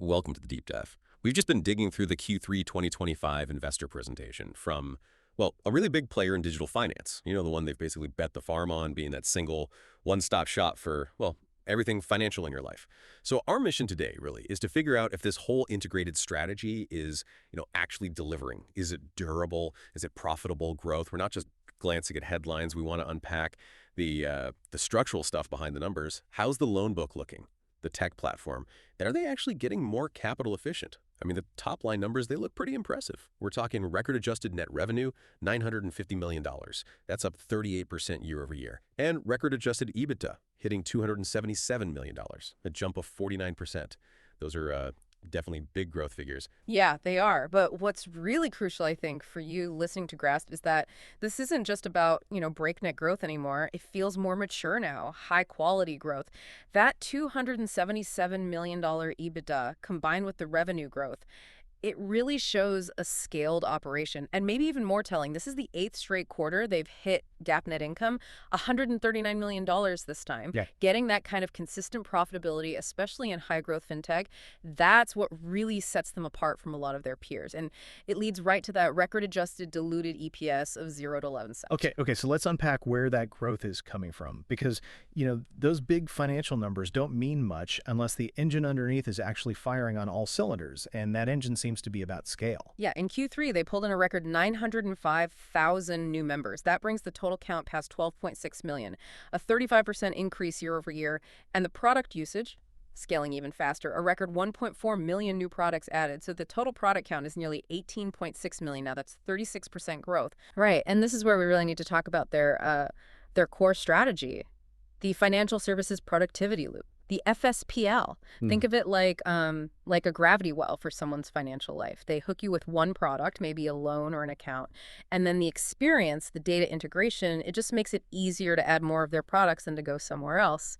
welcome to the deep dive. We've just been digging through the Q3 2025 investor presentation from, well, a really big player in digital finance. You know, the one they've basically bet the farm on being that single one-stop shop for, well, everything financial in your life. So our mission today really is to figure out if this whole integrated strategy is, actually delivering. Is it durable? Is it profitable growth? We're not just glancing at headlines. We want to unpack the structural stuff behind the numbers. How's the loan book looking? The tech platform, and are they actually getting more capital efficient? I mean, the top line numbers, they look pretty impressive. We're talking record adjusted net revenue, $950 million. That's up 38% year over year. And record adjusted EBITDA, hitting $277 million, a jump of 49%. Those are definitely big growth figures. Yeah, they are. But what's really crucial, I think, for you listening to Grasp is that this isn't just about, breakneck growth anymore. It feels more mature now, high quality growth. That $277 million EBITDA combined with the revenue growth, it really shows a scaled operation. And maybe even more telling, this is the 8th straight quarter they've hit GAAP net income, $139 million this time. Yeah. Getting that kind of consistent profitability, especially in high-growth fintech, that's what really sets them apart from a lot of their peers. And it leads right to that record-adjusted diluted EPS of 0 to 11 cents. Okay, so let's unpack where that growth is coming from, because, those big financial numbers don't mean much unless the engine underneath is actually firing on all cylinders, and that engine seems to be about scale. Yeah, in Q3, they pulled in a record 905,000 new members. That brings the total count past 12.6 million, a 35% increase year over year. And the product usage, scaling even faster, a record 1.4 million new products added. So the total product count is nearly 18.6 million now. That's 36% growth. Right, and this is where we really need to talk about their core strategy, the financial services productivity loop. The FSPL. Think of it like a gravity well for someone's financial life. They hook you with one product, maybe a loan or an account, and then the experience, the data integration, it just makes it easier to add more of their products than to go somewhere else.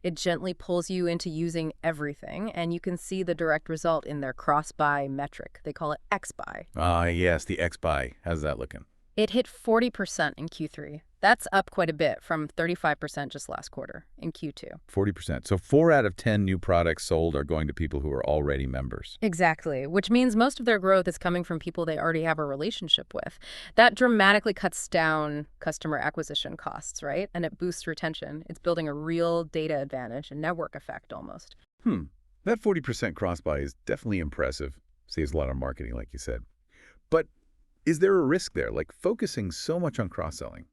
It gently pulls you into using everything, and you can see the direct result in their cross-buy metric. They call it X-buy. Yes, the X-buy. How's that looking? It hit 40% in Q3. That's up quite a bit from 35% just last quarter in Q2. 40%. So 4 out of 10 new products sold are going to people who are already members. Exactly, which means most of their growth is coming from people they already have a relationship with. That dramatically cuts down customer acquisition costs, right? And it boosts retention. It's building a real data advantage, a network effect almost. That 40% cross-buy is definitely impressive. Saves a lot of marketing, like you said. But is there a risk there, like focusing so much on cross-selling?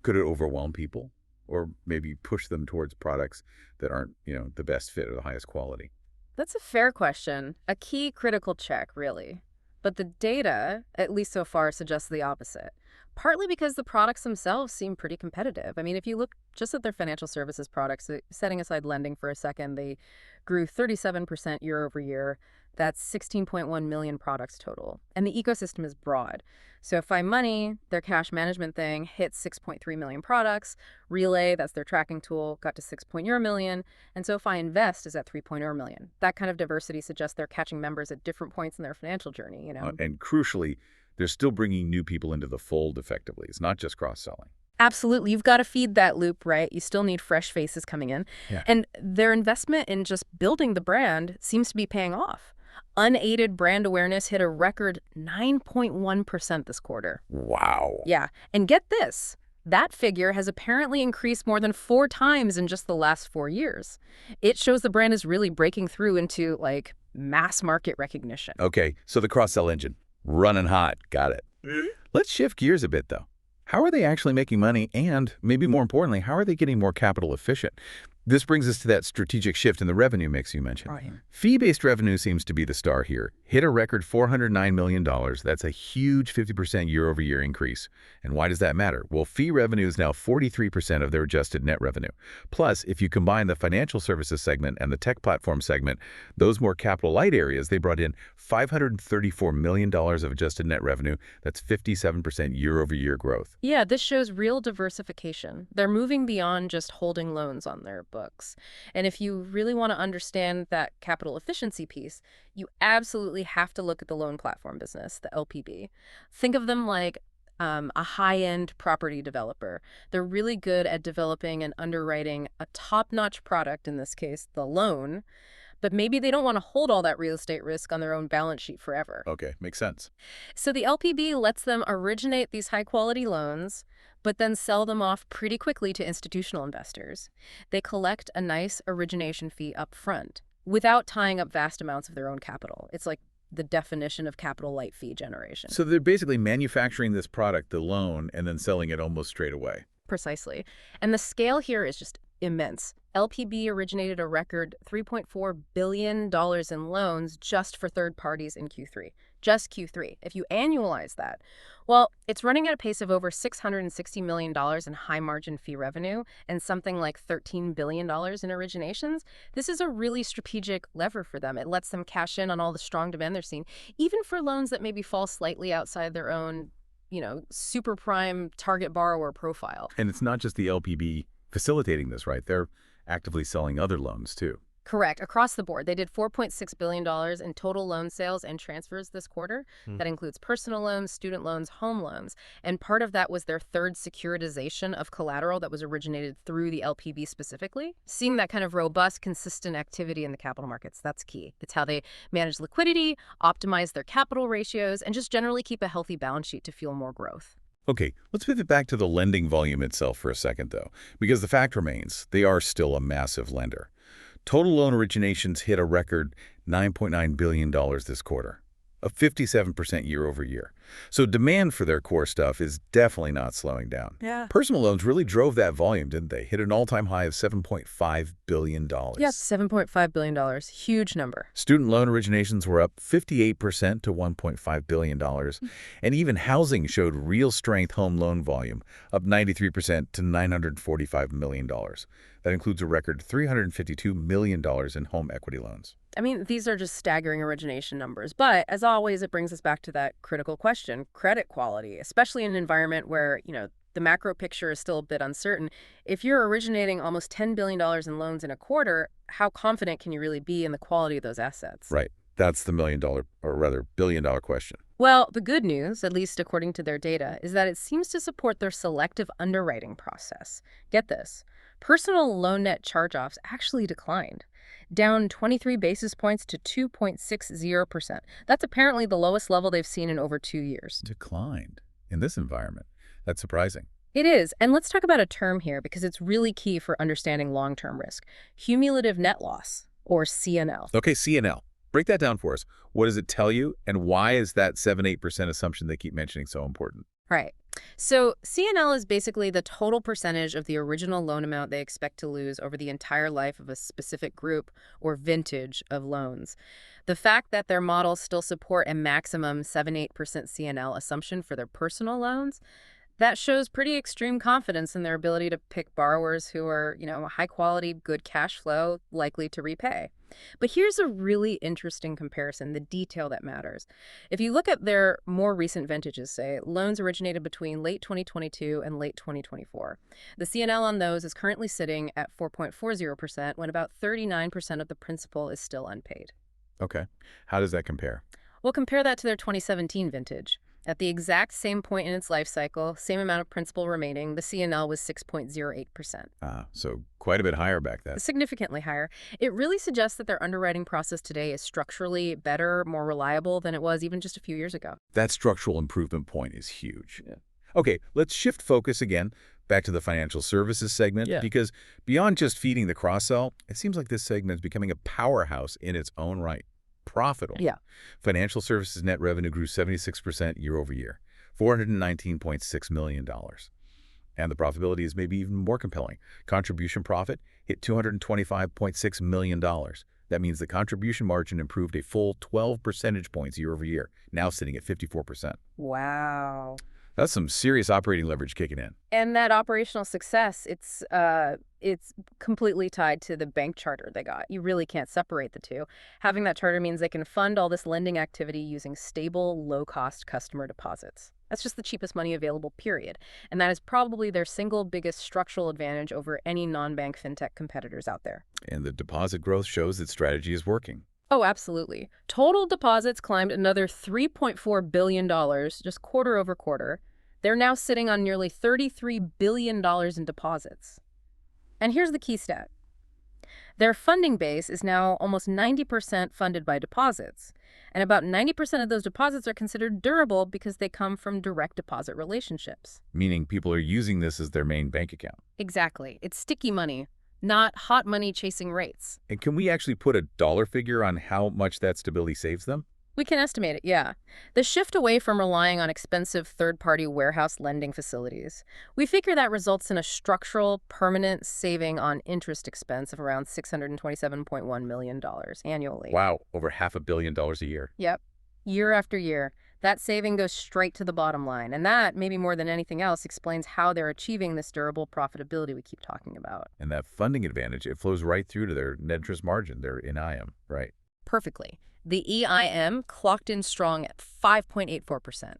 Could it overwhelm people or maybe push them towards products that aren't, the best fit or the highest quality? That's a fair question. A key critical check, really. But the data, at least so far, suggests the opposite. Partly because the products themselves seem pretty competitive. I mean, if you look just at their financial services products, setting aside lending for a second, they grew 37% year over year. That's 16.1 million products total. And the ecosystem is broad. SoFi Money, their cash management thing, hit 6.3 million products. Relay, that's their tracking tool, got to 6.0 million. And SoFi Invest is at 3.0 million. That kind of diversity suggests they're catching members at different points in their financial journey, And crucially, they're still bringing new people into the fold effectively. It's not just cross-selling. Absolutely. You've got to feed that loop, right? You still need fresh faces coming in. Yeah. And their investment in just building the brand seems to be paying off. Unaided brand awareness hit a record 9.1% this quarter. Wow. Yeah. And get this. That figure has apparently increased more than 4 times in just the last 4 years. It shows the brand is really breaking through into, mass market recognition. Okay, so the cross-sell engine, running hot. Got it. Let's shift gears a bit, though. How are they actually making money? And maybe more importantly, how are they getting more capital efficient? This brings us to that strategic shift in the revenue mix you mentioned. Right. Fee-based revenue seems to be the star here. Hit a record $409 million. That's a huge 50% year-over-year increase. And why does that matter? Well, fee revenue is now 43% of their adjusted net revenue. Plus, if you combine the financial services segment and the tech platform segment, those more capital-light areas, they brought in $534 million of adjusted net revenue. That's 57% year-over-year growth. Yeah, this shows real diversification. They're moving beyond just holding loans on their books. And if you really want to understand that capital efficiency piece, you absolutely have to look at the loan platform business, the LPB. Think of them like a high-end property developer. They're really good at developing and underwriting a top-notch product, in this case, the loan, but maybe they don't want to hold all that real estate risk on their own balance sheet forever. Okay, makes sense. So the LPB lets them originate these high-quality loans, but then sell them off pretty quickly to institutional investors. They collect a nice origination fee up front without tying up vast amounts of their own capital. It's like the definition of capital light fee generation. So they're basically manufacturing this product, the loan, and then selling it almost straight away. Precisely. And the scale here is just immense. LPB originated a record $3.4 billion in loans just for third parties in Q3. Just Q3. If you annualize that, well, it's running at a pace of over $660 million in high-margin fee revenue and something like $13 billion in originations. This is a really strategic lever for them. It lets them cash in on all the strong demand they're seeing, even for loans that maybe fall slightly outside their own, super prime target borrower profile. And it's not just the LPB facilitating this, right? They're actively selling other loans, too. Correct. Across the board, they did $4.6 billion in total loan sales and transfers this quarter. That includes personal loans, student loans, home loans. And part of that was their third securitization of collateral that was originated through the LPB specifically. Seeing that kind of robust, consistent activity in the capital markets, that's key. It's how they manage liquidity, optimize their capital ratios, and just generally keep a healthy balance sheet to fuel more growth. Okay, let's pivot back to the lending volume itself for a second, though, because the fact remains they are still a massive lender. Total loan originations hit a record $9.9 billion this quarter, a 57% year-over-year. So demand for their core stuff is definitely not slowing down. Yeah. Personal loans really drove that volume, didn't they? Hit an all-time high of $7.5 billion. Yes, $7.5 billion. Huge number. Student loan originations were up 58% to $1.5 billion. And even housing showed real strength home loan volume, up 93% to $945 million. That includes a record $352 million in home equity loans. I mean, these are just staggering origination numbers. But as always, it brings us back to that critical question, credit quality, especially in an environment where, the macro picture is still a bit uncertain. If you're originating almost $10 billion in loans in a quarter, how confident can you really be in the quality of those assets? Right. That's the billion-dollar question. Well, the good news, at least according to their data, is that it seems to support their selective underwriting process. Get this. Personal loan net charge-offs actually declined, down 23 basis points to 2.60%. That's apparently the lowest level they've seen in over 2 years. Declined in this environment. That's surprising. It is. And let's talk about a term here because it's really key for understanding long-term risk. Cumulative net loss, or CNL. Okay, CNL. Break that down for us. What does it tell you, and why is that 7-8% assumption they keep mentioning so important? Right. So CNL is basically the total percentage of the original loan amount they expect to lose over the entire life of a specific group or vintage of loans. The fact that their models still support a maximum 7-8% CNL assumption for their personal loans, that shows pretty extreme confidence in their ability to pick borrowers who are, high quality, good cash flow, likely to repay. But here's a really interesting comparison, the detail that matters. If you look at their more recent vintages, say, loans originated between late 2022 and late 2024, the CNL on those is currently sitting at 4.40% when about 39% of the principal is still unpaid. Okay. How does that compare? Well, compare that to their 2017 vintage. At the exact same point in its life cycle, same amount of principal remaining, the CNL was 6.08%. So quite a bit higher back then. Significantly higher. It really suggests that their underwriting process today is structurally better, more reliable than it was even just a few years ago. That structural improvement point is huge. Yeah. Okay, let's shift focus again back to the financial services segment, because beyond just feeding the cross-sell, it seems like this segment is becoming a powerhouse in its own right. Profitable. Yeah. Financial services net revenue grew 76% year over year, $419.6 million. And the profitability is maybe even more compelling. Contribution profit hit $225.6 million. That means the contribution margin improved a full 12 percentage points year over year, now sitting at 54%. Wow. That's some serious operating leverage kicking in. And that operational success, it's completely tied to the bank charter they got. You really can't separate the two. Having that charter means they can fund all this lending activity using stable, low-cost customer deposits. That's just the cheapest money available, period. And that is probably their single biggest structural advantage over any non-bank fintech competitors out there. And the deposit growth shows that strategy is working. Oh, absolutely. Total deposits climbed another $3.4 billion just quarter over quarter. They're now sitting on nearly $33 billion in deposits. And here's the key stat. Their funding base is now almost 90% funded by deposits. And about 90% of those deposits are considered durable because they come from direct deposit relationships. Meaning people are using this as their main bank account. Exactly. It's sticky money, not hot money chasing rates. And can we actually put a dollar figure on how much that stability saves them? We can estimate it, yeah. The shift away from relying on expensive third-party warehouse lending facilities, we figure that results in a structural, permanent saving on interest expense of around $627.1 million annually. Wow, over $500 million a year. Yep. Year after year. That saving goes straight to the bottom line. And that, maybe more than anything else, explains how they're achieving this durable profitability we keep talking about. And that funding advantage, it flows right through to their net interest margin, their NIM, right? Perfectly. The EIM clocked in strong at 5.84%.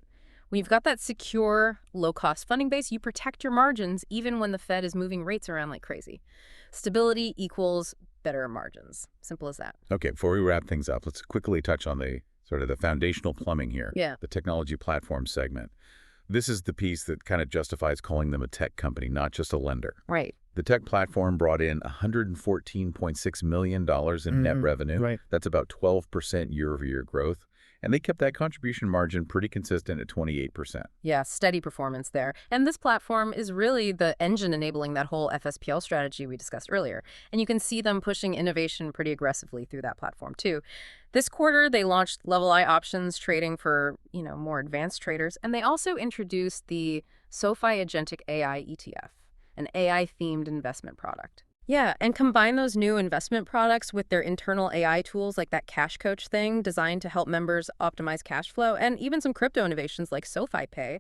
When you've got that secure, low-cost funding base, you protect your margins even when the Fed is moving rates around like crazy. Stability equals better margins. Simple as that. Okay, before we wrap things up, let's quickly touch on the sort of the foundational plumbing here. Yeah. The technology platform segment. This is the piece that kind of justifies calling them a tech company, not just a lender. Right. The tech platform brought in $114.6 million in net revenue. Right. That's about 12% year-over-year growth. And they kept that contribution margin pretty consistent at 28%. Yeah, steady performance there. And this platform is really the engine enabling that whole FSPL strategy we discussed earlier. And you can see them pushing innovation pretty aggressively through that platform, too. This quarter, they launched Level I options trading for, more advanced traders. And they also introduced the SoFi Agentic AI ETF, an AI-themed investment product. Yeah, and combine those new investment products with their internal AI tools like that Cash Coach thing designed to help members optimize cash flow, and even some crypto innovations like SoFi Pay.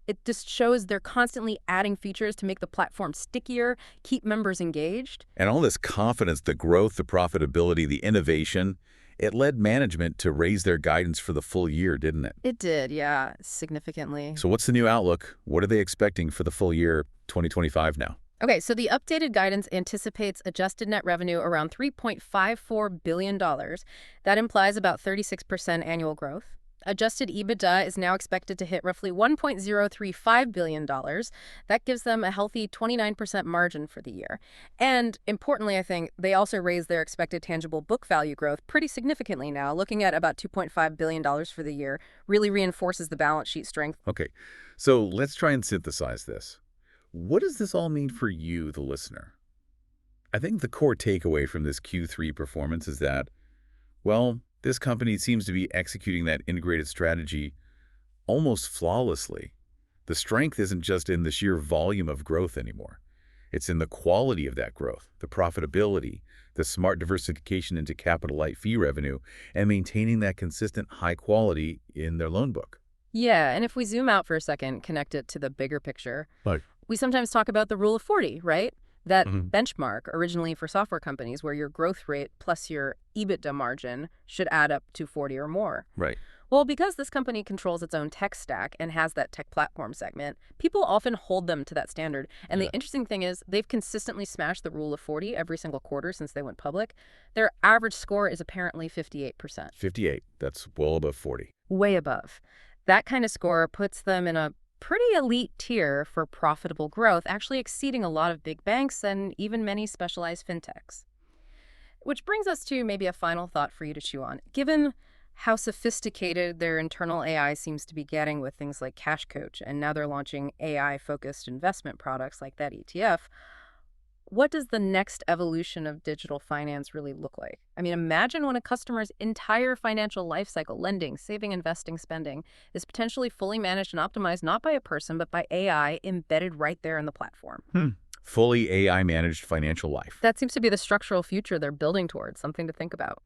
It just shows they're constantly adding features to make the platform stickier, keep members engaged. And all this confidence, the growth, the profitability, the innovation, it led management to raise their guidance for the full year, didn't it? It did, yeah, significantly. So what's the new outlook? What are they expecting for the full year 2025 now? Okay, so the updated guidance anticipates adjusted net revenue around $3.54 billion. That implies about 36% annual growth. Adjusted EBITDA is now expected to hit roughly $1.035 billion. That gives them a healthy 29% margin for the year. And importantly, I think, they also raised their expected tangible book value growth pretty significantly now, looking at about $2.5 billion for the year. Really reinforces the balance sheet strength. Okay, so let's try and synthesize this. What does this all mean for you, the listener? I think the core takeaway from this Q3 performance is that, well, this company seems to be executing that integrated strategy almost flawlessly. The strength isn't just in the sheer volume of growth anymore. It's in the quality of that growth, the profitability, the smart diversification into capital-light fee revenue, and maintaining that consistent high quality in their loan book. Yeah, and if we zoom out for a second, connect it to the bigger picture. Like, we sometimes talk about the rule of 40, right? That benchmark originally for software companies where your growth rate plus your EBITDA margin should add up to 40 or more. right. Well, because this company controls its own tech stack and has that tech platform segment, people often hold them to that standard. And the interesting thing is they've consistently smashed the rule of 40 every single quarter since they went public. Their average score is apparently 58%. 58. That's well above 40. Way above. That kind of score puts them in a pretty elite tier for profitable growth, actually exceeding a lot of big banks and even many specialized fintechs. Which brings us to maybe a final thought for you to chew on. Given how sophisticated their internal AI seems to be getting with things like Cash Coach, and now they're launching AI-focused investment products like that ETF, what does the next evolution of digital finance really look like? I mean, imagine when a customer's entire financial life cycle, lending, saving, investing, spending, is potentially fully managed and optimized not by a person, but by AI embedded right there in the platform. Fully AI-managed financial life. That seems to be the structural future they're building towards, something to think about.